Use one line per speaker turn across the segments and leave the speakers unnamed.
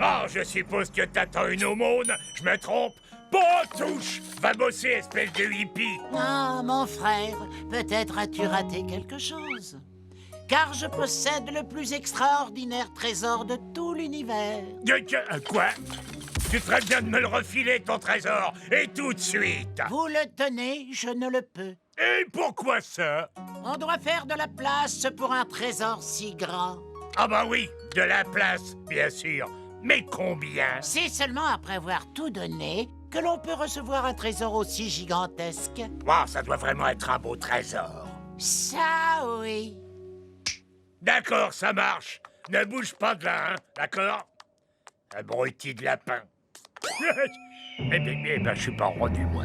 Oh, je suppose que t'attends une aumône. Je me trompe. Pas touche. Va bosser, espèce de hippie.
Ah, mon frère, peut-être as-tu raté quelque chose. Car je possède le plus extraordinaire trésor de tout l'univers.
Quoi? Tu ferais bien de me le refiler, ton trésor, et tout de suite.
Vous le tenez, je ne le peux.
Et pourquoi ça?
On doit faire de la place pour un trésor si grand.
Ah bah oui, de la place, bien sûr. Mais combien?
C'est seulement après avoir tout donné que l'on peut recevoir un trésor aussi gigantesque.
Wow, ça doit vraiment être un beau trésor.
Ça, oui.
D'accord, ça marche. Ne bouge pas de là, hein, d'accord? Abruti de lapin. Eh ben, je suis pas rendu, moi.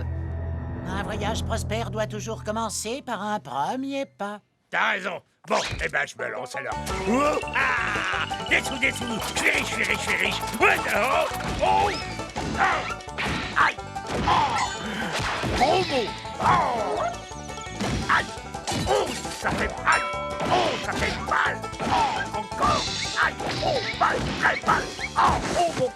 Un voyage prospère doit toujours commencer par un premier pas.
T'as raison. Bon, eh ben, je me lance alors. Oh, ah, des sous. Je suis riche, je suis riche, je suis riche. Ouais, oh, ah, aïe, oh, gros mot. Oh, aïe, oh, ça fait mal. Oh, ça fait mal. Oh, encore. Aïe, oh, mal, très mal. Oh, bon.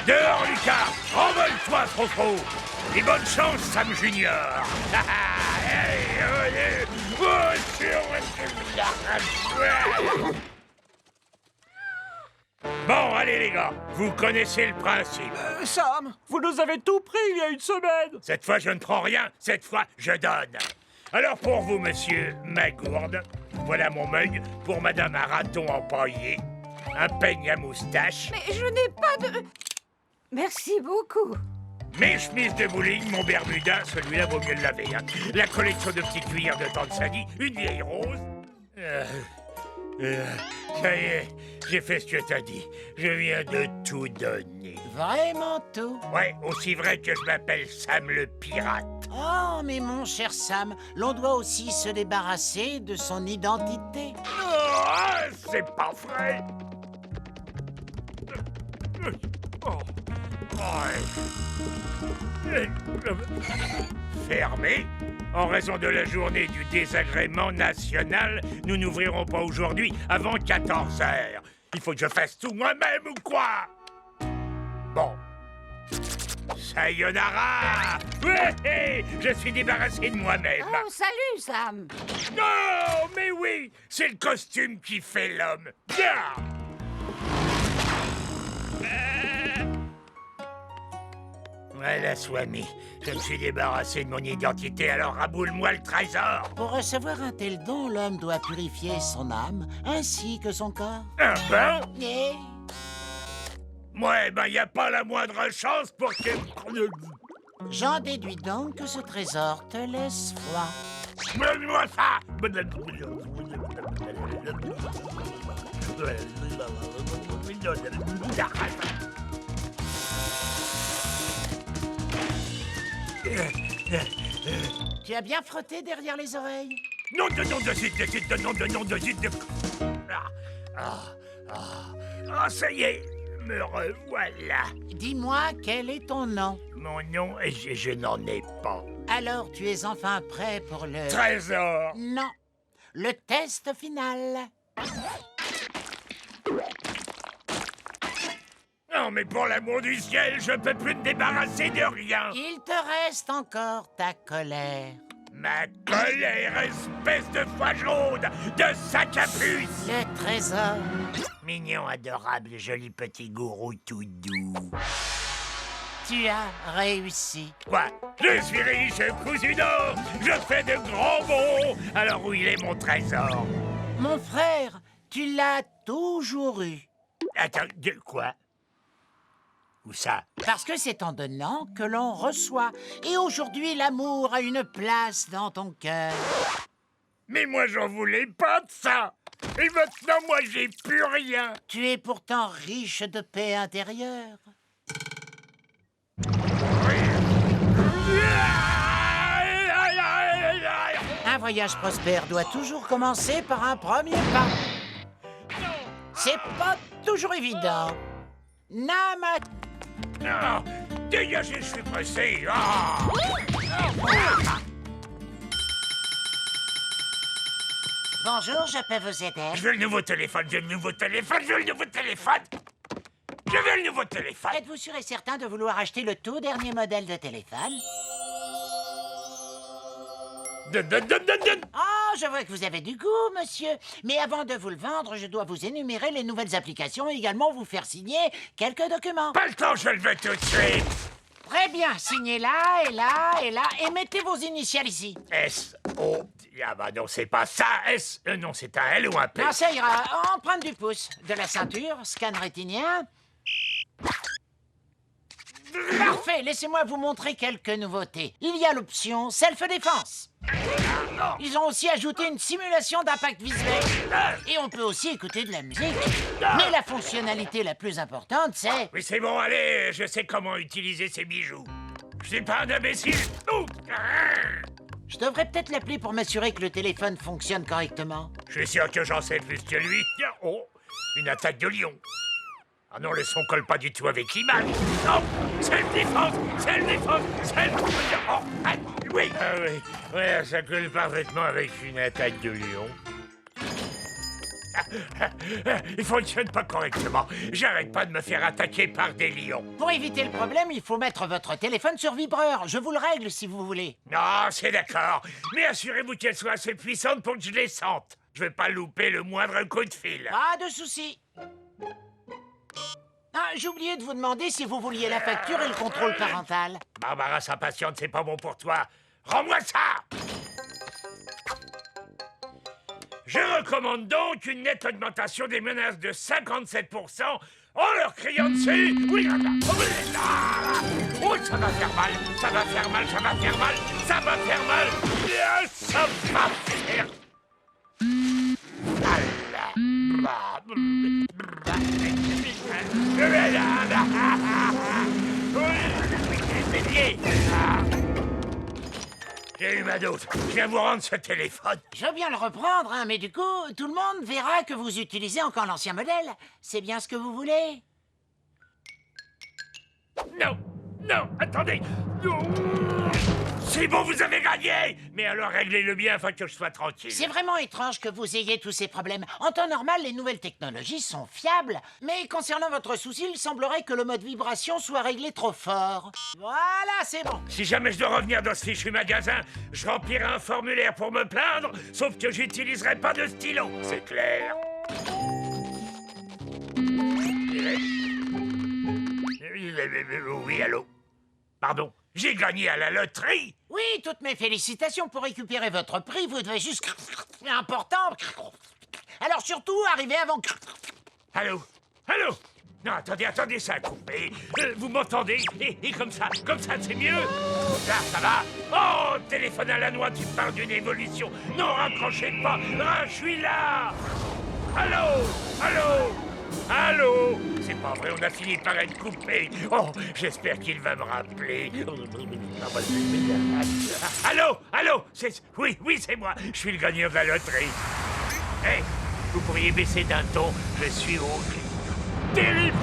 Dehors, Lucas. Envole-toi, trop. Et bonne chance, Sam Junior. Bon, allez les gars, vous connaissez le principe.
Sam, vous nous avez tout pris il y a une semaine.
Cette fois, je ne prends rien, cette fois, je donne. Alors pour vous, monsieur Magourde, voilà mon mug. Pour madame un raton empaillé, un peigne à moustache,
Mais je n'ai pas de... Merci beaucoup.
mes chemises de bowling, mon bermuda, celui-là vaut mieux le laver, hein. La collection de petits cuirs de Tante Sadie, une vieille rose. Ça y est, j'ai fait ce que t'as dit. Je viens de tout donner.
Vraiment tout.
Ouais, aussi vrai que je m'appelle Sam le pirate.
Oh, mais mon cher Sam, l'on doit aussi se débarrasser de son identité.
Oh, c'est pas vrai. Oh. Ouais. Fermé. En raison de la journée du désagrément national, nous n'ouvrirons pas aujourd'hui avant 14 heures. Il faut que je fasse tout moi-même ou quoi? Bon. Sayonara! Ouais, je suis débarrassé de moi-même.
Oh, salut, Sam.
Non, mais oui, c'est le costume qui fait l'homme. Bien! Voilà, Swami. Je me suis débarrassé de mon identité, alors raboule-moi le trésor.
Pour recevoir un tel don, l'homme doit purifier son âme ainsi que son corps.
Un bain?
Et
Ouais, ben y a pas la moindre chance pour que...
j'en déduis donc que ce trésor te laisse froid.
Donne-moi ça!
Tu as bien frotté derrière les oreilles?
Non de nom de zit, de nom de zit. Ah, ça y est, me revoilà.
Dis-moi, quel est ton nom?
Mon nom, je n'en ai pas.
Alors, tu es enfin prêt pour le...
Trésor!
Non, le test final.
Non, mais pour l'amour du ciel, je peux plus me débarrasser de rien.
Il te reste encore ta colère.
Ma colère, espèce de foie jaune, de sac à puce.
Le trésor.
Mignon, adorable, joli petit gourou tout doux.
Tu as réussi.
Quoi? Je suis riche, cousu d'or, je fais de grands bons. Alors où il est mon trésor?
Mon frère, tu l'as toujours eu.
Attends, de quoi? Où ça?
Parce que c'est en donnant que l'on reçoit. Et aujourd'hui, l'amour a une place dans ton cœur.
Mais moi, j'en voulais pas de ça. Et maintenant, moi, j'ai plus rien.
Tu es pourtant riche de paix intérieure. Un voyage prospère doit toujours commencer par un premier pas. C'est pas toujours évident. Nama...
Non, dégagez, je suis pressé. Ah.
Bonjour, je peux vous aider?
Je veux le nouveau téléphone, je veux le nouveau téléphone, je veux le nouveau téléphone. Je veux le nouveau téléphone.
Êtes-vous sûr et certain de vouloir acheter le tout dernier modèle de téléphone?
Donne.
Oh, je vois que vous avez du goût, monsieur. Mais avant de vous le vendre, je dois vous énumérer les nouvelles applications et également vous faire signer quelques documents.
Pas le temps, je le veux tout de suite.
Très bien, signez là, et là, et là, et mettez vos initiales ici.
S-O... Ah bah non, c'est pas ça. S... non, c'est un L ou un P.
Non, ça ira. Empreinte du pouce, de la ceinture, scan rétinien. Parfait, laissez-moi vous montrer quelques nouveautés. Il y a l'option self-défense. Ils ont aussi ajouté une simulation d'impact visuel. Et on peut aussi écouter de la musique. Mais la fonctionnalité la plus importante, c'est...
Oui, c'est bon, allez, je sais comment utiliser ces bijoux. Je suis pas un imbécile. Ouh.
Je devrais peut-être l'appeler pour m'assurer que le téléphone fonctionne correctement.
Je suis sûr que j'en sais plus que lui. Oh, une attaque de lion. Ah non, le son colle pas du tout avec l'image. Non, c'est le défense, c'est le défense, c'est le... Oh, ah, oui. Ah oui, ouais, ça colle parfaitement avec une attaque de lion. Il fonctionne pas correctement. J'arrête pas de me faire attaquer par des lions.
Pour éviter le problème, il faut mettre votre téléphone sur vibreur. Je vous le règle si vous voulez.
Non, c'est d'accord. Mais assurez-vous qu'elle soit assez puissante pour que je les sente. Je vais pas louper le moindre coup de fil.
Pas de souci. Ah, j'ai oublié de vous demander si vous vouliez la facture et le contrôle parental.
Barbara s'impatiente, c'est pas bon pour toi. Rends-moi ça! Je recommande donc une nette augmentation des menaces de 57% en leur criant dessus. Oui, oh, ça va faire mal, ça va faire mal, ça va faire mal, ça va faire mal, ça va faire J'ai eu ma dose. Je viens vous rendre ce téléphone.
Je veux bien le reprendre, hein, mais du coup, tout le monde verra que vous utilisez encore l'ancien modèle. C'est bien ce que vous voulez?
Non, non, attendez. Non. C'est bon, vous avez gagné. Mais alors réglez-le bien afin que je sois tranquille.
C'est vraiment étrange que vous ayez tous ces problèmes. En temps normal, les nouvelles technologies sont fiables. Mais concernant votre souci, il semblerait que le mode vibration soit réglé trop fort. Voilà, c'est bon.
Si jamais je dois revenir dans ce fichu magasin, je remplirai un formulaire pour me plaindre, sauf que j'utiliserai pas de stylo. C'est clair. Oui, allô? Pardon, j'ai gagné à la loterie.
Oui, toutes mes félicitations pour récupérer votre prix. Vous devez juste... important. Alors surtout, arrivez avant...
Allô? Allô? Non, attendez, ça a coupé. Vous m'entendez? Et comme ça, c'est mieux? Là, ça va? Oh, téléphone à la noix, tu parles d'une évolution. Non, raccrochez pas. Ah, je suis là. Allô? Allô? Allô? C'est pas vrai, on a fini par être coupé. Oh, j'espère qu'il va me rappeler. Allô? Allô? Oui, c'est moi. Je suis le gagnant de la loterie. Hé, vous pourriez baisser d'un ton. Je suis au téléphone.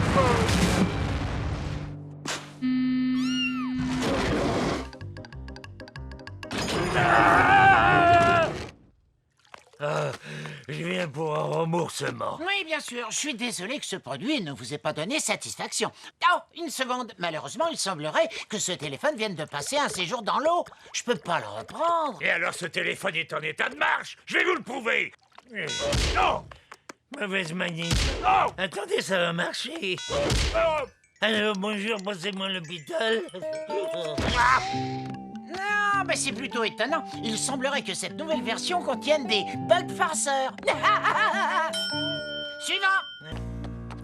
Je viens pour un remboursement.
Oui, bien sûr. Je suis désolé que ce produit ne vous ait pas donné satisfaction. Oh, une seconde. Malheureusement, il semblerait que ce téléphone vienne de passer un séjour dans l'eau. Je peux pas le reprendre.
Et alors, ce téléphone est en état de marche. Je vais vous le prouver. Non!
Mauvaise manie.
Oh!
Attendez, ça va marcher.
Oh!
Alors, bonjour, passez-moi à l'hôpital.
Non, mais c'est plutôt étonnant. Il semblerait que cette nouvelle version contienne des bug farceurs. Suivant.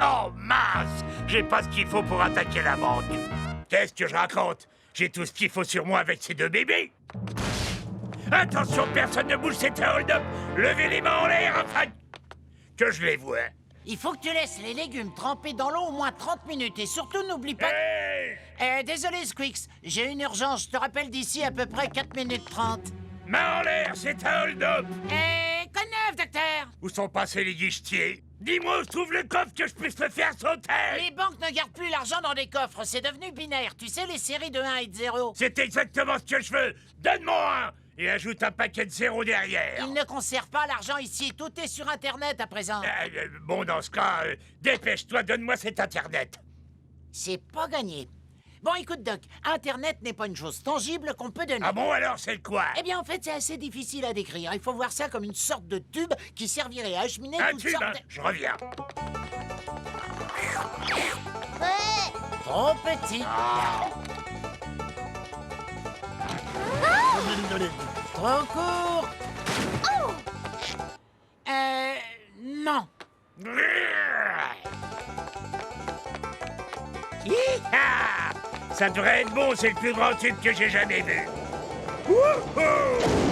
Oh, mince! J'ai pas ce qu'il faut pour attaquer la banque. Qu'est-ce que je raconte? J'ai tout ce qu'il faut sur moi avec ces deux bébés. Attention, personne ne bouge, c'est un hold-up. Levez les mains en l'air afin que je les vois.
Il faut que tu laisses les légumes trempés dans l'eau au moins 30 minutes et surtout n'oublie pas...
Hey!
Désolé, Squeaks, j'ai une urgence. Je te rappelle d'ici à peu près 4 minutes 30.
Main en l'air, c'est un hold-up.
Quoi de neuf, docteur?
Où sont passés les guichetiers? Dis-moi où se trouve le coffre que je puisse le faire sauter.
Les banques ne gardent plus l'argent dans des coffres. C'est devenu binaire. Tu sais, les séries de 1 et de 0.
C'est exactement ce que je veux. Donne-moi un. Et ajoute un paquet de zéros derrière.
Il ne conserve pas l'argent ici. Tout est sur Internet à présent.
Bon, dans ce cas, dépêche-toi, donne-moi cet Internet.
C'est pas gagné. Bon, écoute, Doc, Internet n'est pas une chose tangible qu'on peut donner.
Ah bon, alors c'est quoi?
Eh bien, en fait, c'est assez difficile à décrire. Il faut voir ça comme une sorte de tube qui servirait à acheminer
Un
toutes
tube,
sortes
hein,
de...
je reviens.
Trop petit. Trop court. Non.
Hi-ha! Ça devrait être bon, c'est le plus grand tube que j'ai jamais vu. Wouhou!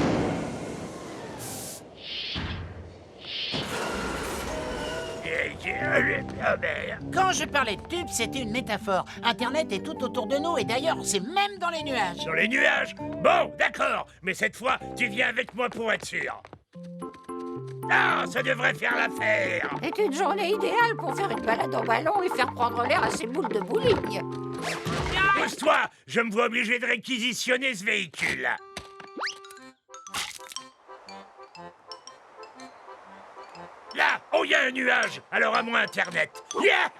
Quand je parlais de tube, c'était une métaphore. Internet est tout autour de nous et d'ailleurs, c'est même dans les nuages.
Sur les nuages? Bon, d'accord, mais cette fois, tu viens avec moi pour être sûr. Ah, ça devrait faire l'affaire.
C'est une journée idéale pour faire une balade en ballon et faire prendre l'air à ces boules de bowling.
Pousse-toi, je me vois obligé de réquisitionner ce véhicule. Là, oh, il y a un nuage, alors à moi Internet. Yeah!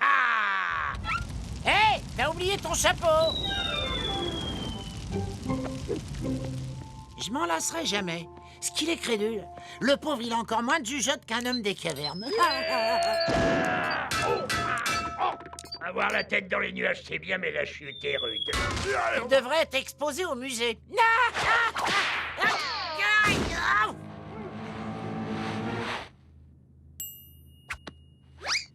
Hé, t'as oublié ton chapeau. Je m'en lasserai jamais. Ce qu'il est crédule. Le pauvre, il a encore moins de jugeote qu'un homme des cavernes.
Avoir la tête dans les nuages, c'est bien, mais la chute est rude.
Il devrait être exposé au musée.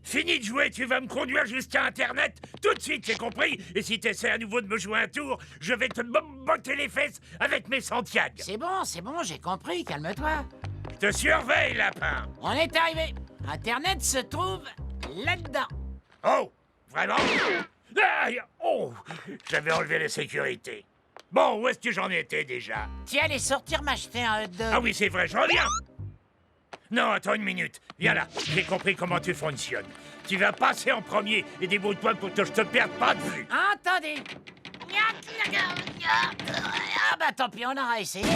Fini de jouer, tu vas me conduire jusqu'à Internet tout de suite, c'est compris? Et si t'essaies à nouveau de me jouer un tour, je vais te botter les fesses avec mes Santiago.
C'est bon, j'ai compris, calme-toi.
Je te surveille, lapin.
On est arrivé. Internet se trouve là-dedans.
Oh, vraiment? Aïe! Oh, j'avais enlevé la sécurité. Bon, où est-ce que j'en étais déjà?
Tu allais sortir m'acheter un hot dog.
Ah oui, c'est vrai, je reviens. Non, attends une minute. Viens là, j'ai compris comment tu fonctionnes. Tu vas passer en premier et débrouille-toi pour que je te perde pas de vue.
Attendez. Ah bah tant pis, on aura essayé.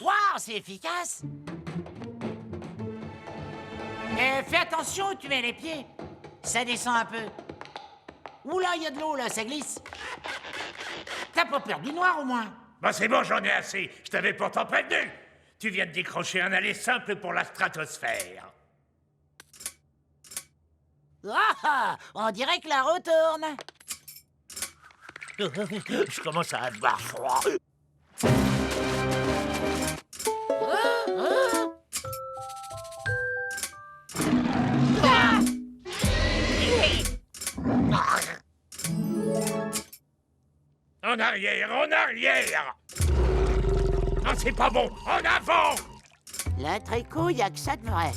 Waouh, c'est efficace. Fais attention où tu mets les pieds. Ça descend un peu. Oula, il y a de l'eau là, ça glisse. T'as pas peur du noir au moins?
Bah c'est bon, j'en ai assez. Je t'avais pourtant prévenu. Tu viens de décrocher un aller simple pour la stratosphère.
Ah, on dirait que la roue tourne.
Je commence à avoir froid. En arrière, en arrière! Non, c'est pas bon! En avant!
Le tricot, y a que ça de vrai.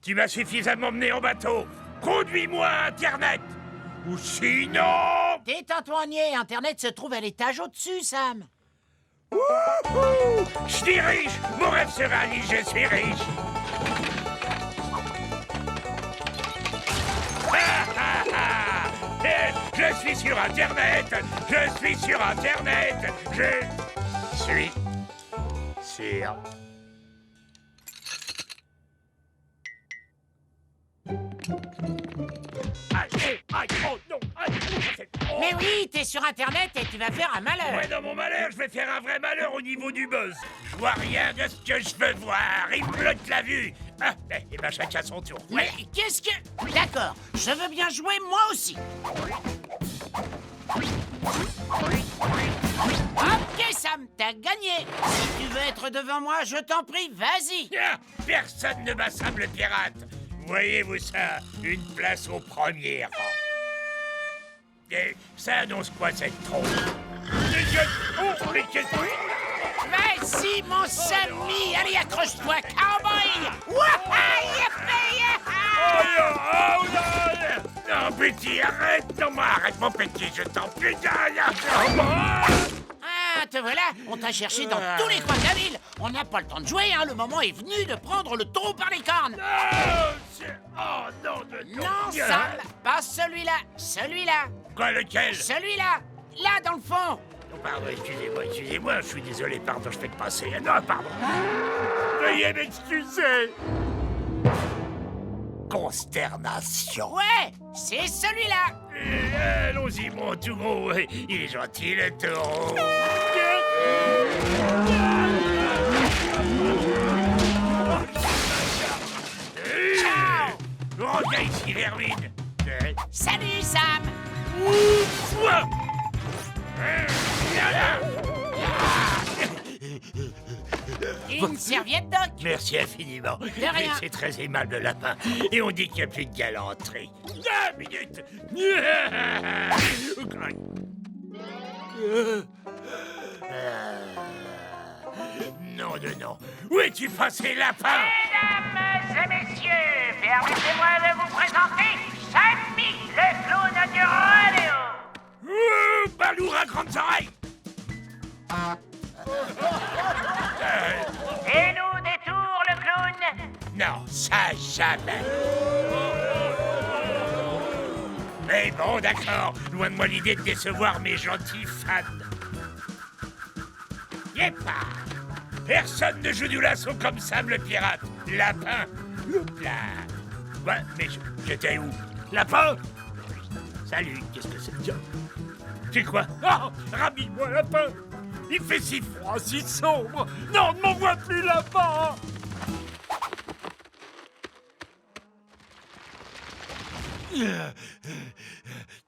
Tu m'as suffisamment mené en bateau. Conduis-moi à Internet. Ou sinon...
Détends-toi, niais. Internet se trouve à l'étage au-dessus, Sam.
Wouhou! Je suis riche. Mon rêve se réalise, je suis riche. Je suis sur Internet. Je suis sur Internet. Je suis sur... Aïe, oh non, aïe, oh.
Mais oui, t'es sur Internet et tu vas faire un malheur.
Ouais, dans mon malheur, je vais faire un vrai malheur au niveau du buzz. Je vois rien de ce que je veux voir. Il bloque la vue. Ah, et ben chacun son tour.
Mais qu'est-ce que... D'accord, je veux bien jouer moi aussi. Ok, Sam, t'as gagné. Si tu veux être devant moi, je t'en prie, vas-y.
Ah, personne ne bat Sam le pirate. Voyez-vous ça? Une place au premier rang. Et ça annonce quoi cette trompe?
Vas-y, mon Sammy. Allez, accroche-toi, cowboy. Wouah,
Non, petit, arrête! Non, arrête mon petit, je t'en prie!
Ah, te voilà, on t'a cherché dans tous les coins de la ville. On n'a pas le temps de jouer, hein. Le moment est venu de prendre le taureau par les cornes.
Oh, non, de
Non, Sam, pas celui-là. Celui-là.
Quoi, lequel?
Celui-là. Là, dans le fond.
Oh, pardon, excusez-moi, je suis désolé, pardon, je fais que passer. Non, pardon. Veuillez m'excuser. Consternation.
Ouais, c'est celui-là.
Allons-y, mon tout gros. Il est gentil, le taureau.
Ciao.
Reviens ici, Vermine.
Salut, Sam.
Ouf.
Une serviette, Doc.
Merci infiniment.
rien.
C'est très aimable, le lapin. Et on dit qu'il n'y a plus de galanterie. 2 minutes. Non de non. Où es-tu passé, lapin?
Mesdames et messieurs, permettez-moi de vous présenter Sammy, le clown du rodéo.
Balou à grandes oreilles.
Et nous détour le clown.
Non, ça jamais. Mais bon, d'accord. Loin de moi l'idée de décevoir mes gentils fans. Yépa! Personne ne joue du lasso comme Sam le pirate. Lapin. Là. Ouais, mais j'étais où? Lapin? Salut, qu'est-ce que c'est? Tiens. C'est quoi? Oh, rhabille-moi, lapin. Il fait si froid, si sombre. Non, ne m'envoie plus lapin.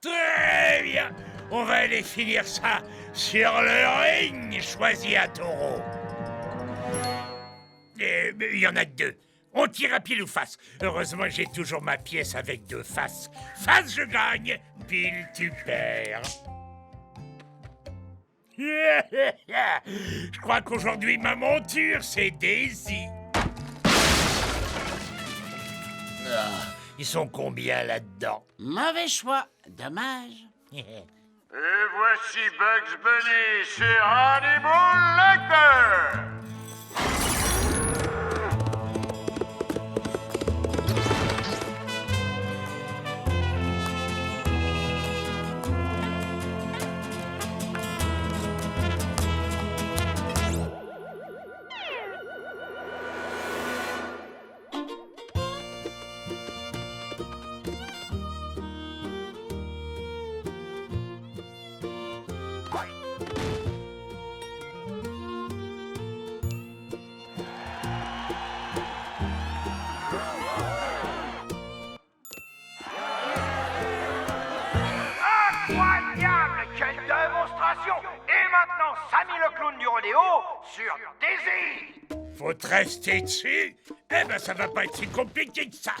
Très bien. On va aller finir ça sur le ring choisi à taureau. Il y en a que 2. On tire à pile ou face. Heureusement, j'ai toujours ma pièce avec 2 faces. Face, je gagne. Pile, tu perds. Je crois qu'aujourd'hui, ma monture, c'est Daisy. Ils sont combien là-dedans?
Mauvais choix. Dommage.
Et voici Bugs Bunny chez Hannibal Lecter.
Incroyable, quelle démonstration. Et maintenant, Sammy le clown du rodéo sur Daisy.
Faut te rester dessus? Eh ben, ça va pas être si compliqué que ça.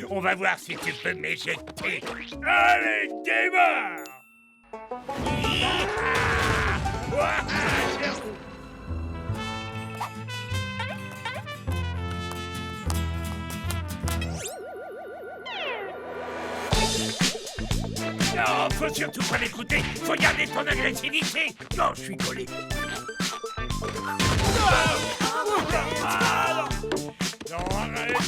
On va voir si tu peux m'éjecter. Allez, démarre! Non, faut surtout pas l'écouter. Faut garder ton agressivité. Non, je suis collé. Non, arrête.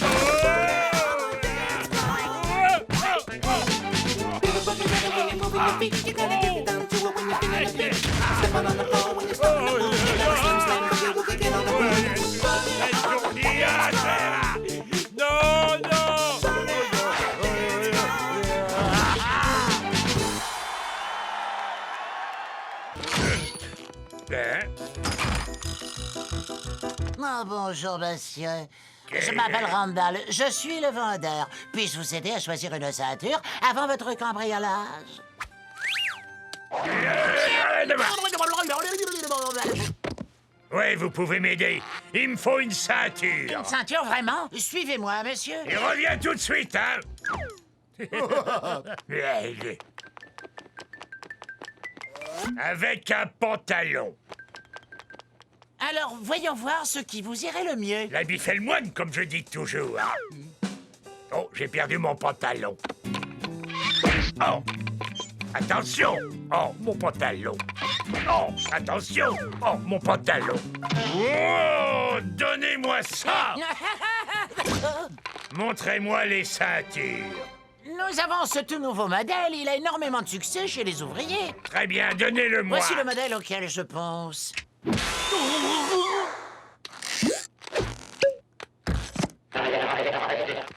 Non, non.
Oh, bonjour, monsieur. Je m'appelle Randall. Je suis le vendeur. Puis-je vous aider à choisir une ceinture avant votre cambriolage?
Ouais, vous pouvez m'aider. Il me faut une ceinture.
Une ceinture, vraiment? Suivez-moi, monsieur.
Et reviens tout de suite, hein. Avec un pantalon.
Alors, voyons voir ce qui vous irait le mieux.
L'habit fait le moine, comme je dis toujours. Oh, j'ai perdu mon pantalon. Oh, attention. Oh, mon pantalon. Oh, attention! Oh, mon pantalon! Oh, donnez-moi ça! Montrez-moi les ceintures!
Nous avons ce tout nouveau modèle. Il a énormément de succès chez les ouvriers.
Très bien, donnez-le-moi!
Voici le modèle auquel je pense.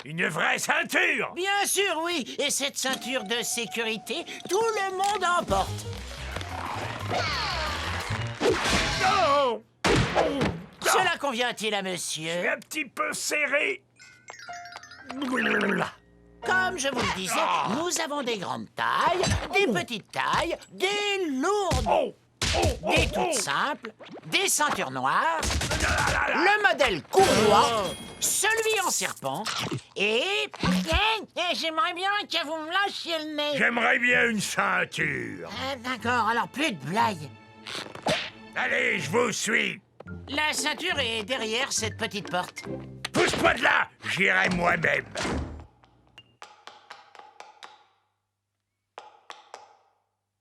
Une vraie ceinture!
Bien sûr, oui. Et cette ceinture de sécurité, tout le monde en porte.
Non!
Cela convient-il à monsieur?
C'est un petit peu serré!
Comme je vous le disais, nous avons des grandes tailles, des petites tailles, des lourdes,
Oh! Oh!
des toutes simples, des ceintures noires, le modèle courroie, celui en serpent et... J'aimerais bien que vous me lâchiez le nez.
J'aimerais bien une ceinture!
D'accord, alors plus de blagues.
Allez, je vous suis!
La ceinture est derrière cette petite porte.
Pousse-moi de là! J'irai moi-même!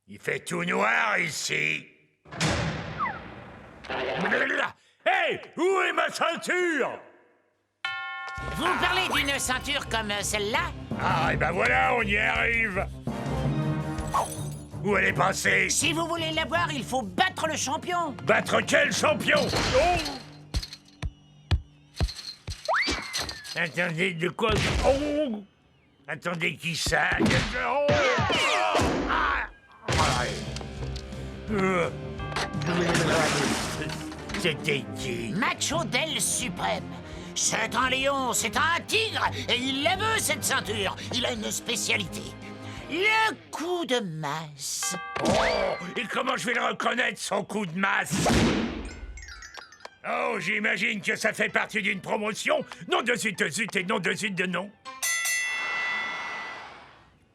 Il fait tout noir ici! Hé! Où est ma ceinture?
Vous parlez d'une ceinture comme celle-là?
Ah, et ben voilà, on y arrive! Où elle est passée?
Si vous voulez l'avoir, il faut battre le champion.
Battre quel champion? Oh! Attendez, de quoi? Oh! Attendez, qui ça? Oh! Ah! C'était qui?
Macho Del Suprême. C'est un lion, c'est un tigre, et il la veut, cette ceinture. Il a une spécialité. Le coup de masse.
Oh! Et comment je vais le reconnaître, son coup de masse? Oh, j'imagine que ça fait partie d'une promotion. Nom de zut et nom de zut de nom.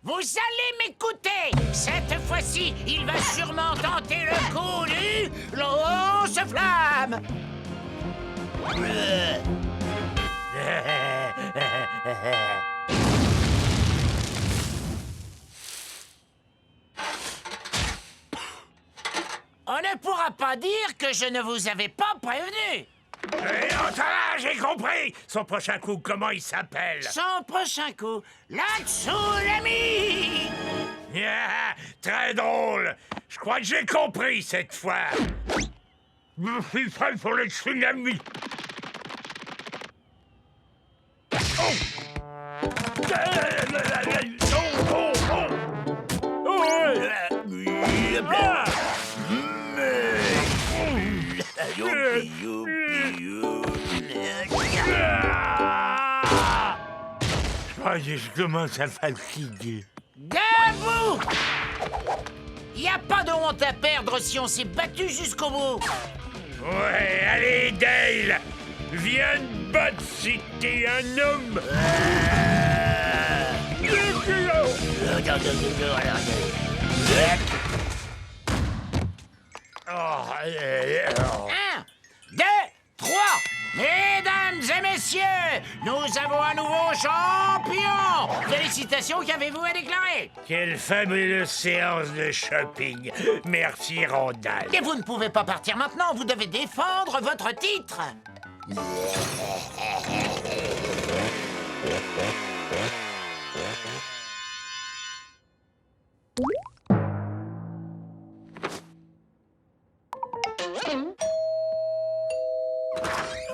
Vous allez m'écouter. Cette fois-ci, il va sûrement tenter le coup du lance-flamme. On ne pourra pas dire que je ne vous avais pas prévenu.
J'ai compris. Son prochain coup, comment il s'appelle?
Son prochain coup, la tsunami.
Très drôle. Je crois que j'ai compris cette fois. Je suis prêt pour le tsunami. Oh! Je commence à fatiguer.
Debout! Y a pas de honte à perdre si on s'est battu jusqu'au bout.
Ouais, allez, Dale! Viens te battre si t'es un homme!
Un, deux, trois. Mesdames et messieurs, nous avons un nouveau champion. Félicitations, qu'avez-vous à déclarer?
Quelle fabuleuse séance de shopping! Merci, Randall.
Et vous ne pouvez pas partir maintenant, vous devez défendre votre titre.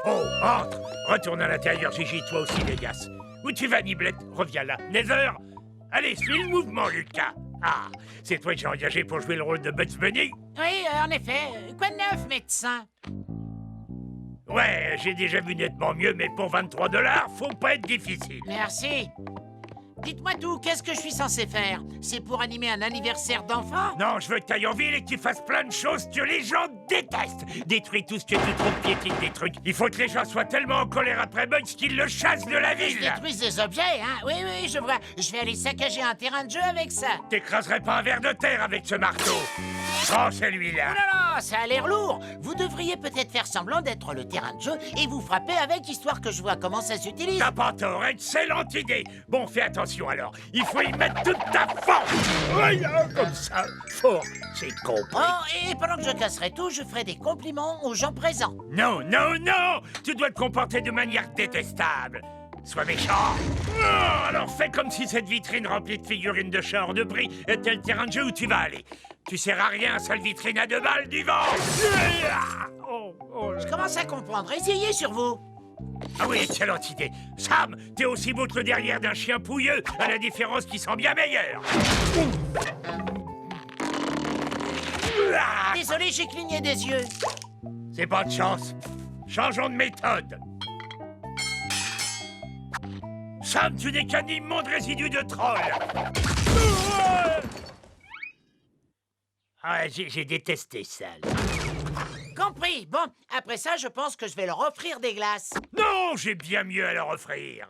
Oh, entre! Retourne à l'intérieur, Gigi, toi aussi, Légas. Où tu vas, Niblette? Reviens là. Nether! Allez, suis le mouvement, Lucas. Ah, c'est toi que j'ai engagé pour jouer le rôle de Bugs Bunny?
Oui, en effet. Quoi de neuf, médecin?
Ouais, j'ai déjà vu nettement mieux, mais pour 23 $, faut pas être difficile.
Merci. Dites-moi tout, qu'est-ce que je suis censé faire? C'est pour animer un anniversaire d'enfant?
Non, je veux que t'ailles en ville et que tu fasses plein de choses que les gens détestent. Détruis tout ce que tu trouves piétine des trucs. Il faut que les gens soient tellement en colère après Bugs qu'ils le chassent de la
Je
ville.
détruise des objets, hein? Oui, oui, je vois. Je vais aller saccager un terrain de jeu avec ça.
T'écraserais pas un verre de terre avec ce marteau. Prends celui-là.
Oh là là, ça a l'air lourd. Vous devriez peut-être faire semblant d'être le terrain de jeu et vous frapper avec, histoire que je vois comment ça s'utilise.
T'as pas tort, excellente idée. Bon, fais attention alors. Il faut y mettre toute ta force. Voilà, comme ça. Fort, c'est compris.
Oh, et pendant que je casserai tout, je ferai des compliments aux gens présents.
Non, non, non. Tu dois te comporter de manière détestable. Sois méchant. Oh, alors fais comme si cette vitrine remplie de figurines de chats hors de prix était le terrain de jeu où tu vas aller. Tu sers à rien, seule vitrine à 2 balles du vent. Oh, oh.
Je commence à comprendre. Essayez sur vous.
Ah oui, excellente idée. Sam, t'es aussi beau que le derrière d'un chien pouilleux, à la différence qu'ils sont bien meilleurs. Ah,
Désolé, j'ai cligné des yeux.
c'est pas de chance. Changeons de méthode. Sam, tu n'es qu'un immonde résidu de troll. Ah, j'ai détesté ça.
Compris. Bon, après ça, je pense que je vais leur offrir des glaces.
Non, j'ai bien mieux à leur offrir.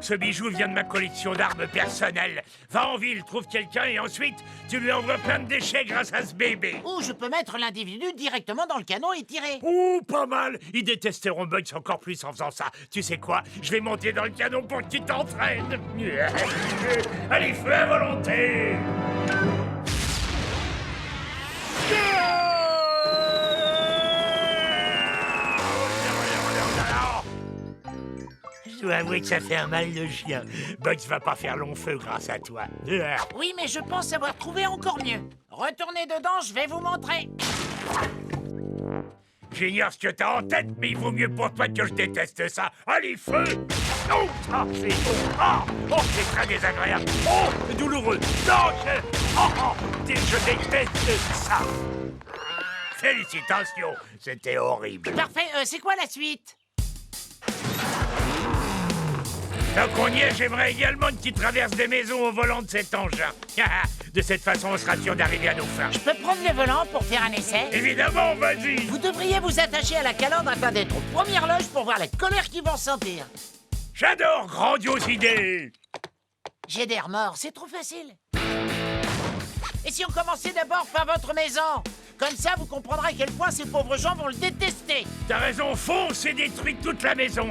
Ce bijou vient de ma collection d'armes personnelles. Va en ville, trouve quelqu'un et ensuite, tu lui envoies plein de déchets grâce à ce bébé.
Ou je peux mettre l'individu directement dans le canon et tirer.
Ouh, pas mal. Ils détesteront Bugs encore plus en faisant ça. Tu sais quoi? Je vais monter dans le canon pour que tu t'entraînes. Allez, feu à volonté. Je dois avouer que ça fait un mal de chien. Bugs va pas faire long feu grâce à toi.
Oui, mais je pense avoir trouvé encore mieux. Retournez dedans, je vais vous montrer.
J'ignore ce que t'as en tête, mais il vaut mieux pour toi que je déteste ça. Allez, feu! Oh, ça, c'est... Oh, c'est très désagréable. Oh, c'est douloureux. Non, je déteste ça. Félicitations, c'était horrible.
Parfait, c'est quoi la suite?
Tant qu'on y est, j'aimerais également une petite traverse des maisons au volant de cet engin. De cette façon, on sera sûr d'arriver à nos fins.
Je peux prendre le volant pour faire un essai?
Évidemment, vas-y.
Vous devriez vous attacher à la calandre afin d'être aux premières loges pour voir la colère qu'ils vont sentir.
J'adore, grandiose idée.
J'ai des remords, c'est trop facile. Et si on commençait d'abord par votre maison? Comme ça, vous comprendrez à quel point ces pauvres gens vont le détester.
T'as raison, fonce et détruis toute la maison.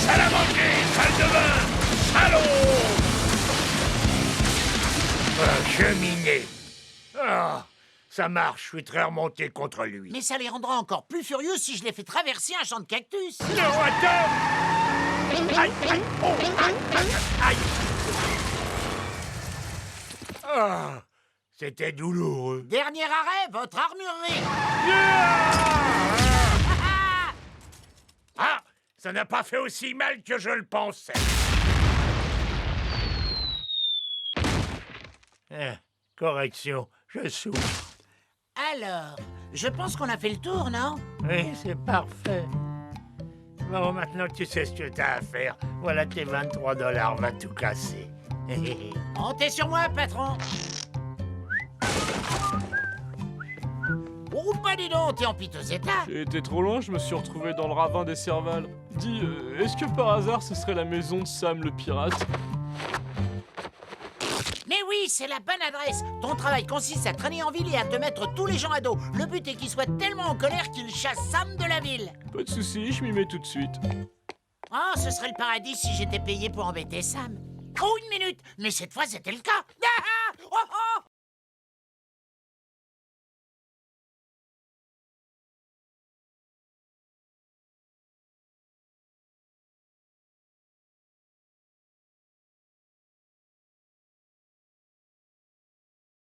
Salamandre, salle de bain, salaud! Cheminée. Ah, ça marche, je suis très remonté contre lui.
Mais ça les rendra encore plus furieux si je les fais traverser un champ de cactus.
Non, attends! Aïe, aïe, oh, aïe, aïe, aïe. Ah, c'était douloureux.
Dernier arrêt, votre armurerie.
Ah, ça n'a pas fait aussi mal que je le pensais. Correction, je souffre.
Alors, je pense qu'on a fait le tour, non?
Oui, c'est parfait. Bon, maintenant que tu sais ce que t'as à faire, voilà tes 23 $, va tout casser.
Montez sur moi, patron. Oh, pas dis donc, t'es en piteux état.
J'ai été trop loin, je me suis retrouvé dans le ravin des Servales. Dis, est-ce que par hasard ce serait la maison de Sam le pirate?
Mais oui, c'est la bonne adresse. Ton travail consiste à traîner en ville et à te mettre tous les gens à dos. Le but est qu'ils soient tellement en colère qu'ils chassent Sam de la ville.
Pas de soucis, je m'y mets tout de suite.
Ah, ce serait le paradis si j'étais payé pour embêter Sam. Oh, une minute. Mais cette fois, c'était le cas. Ah, ah, oh, oh.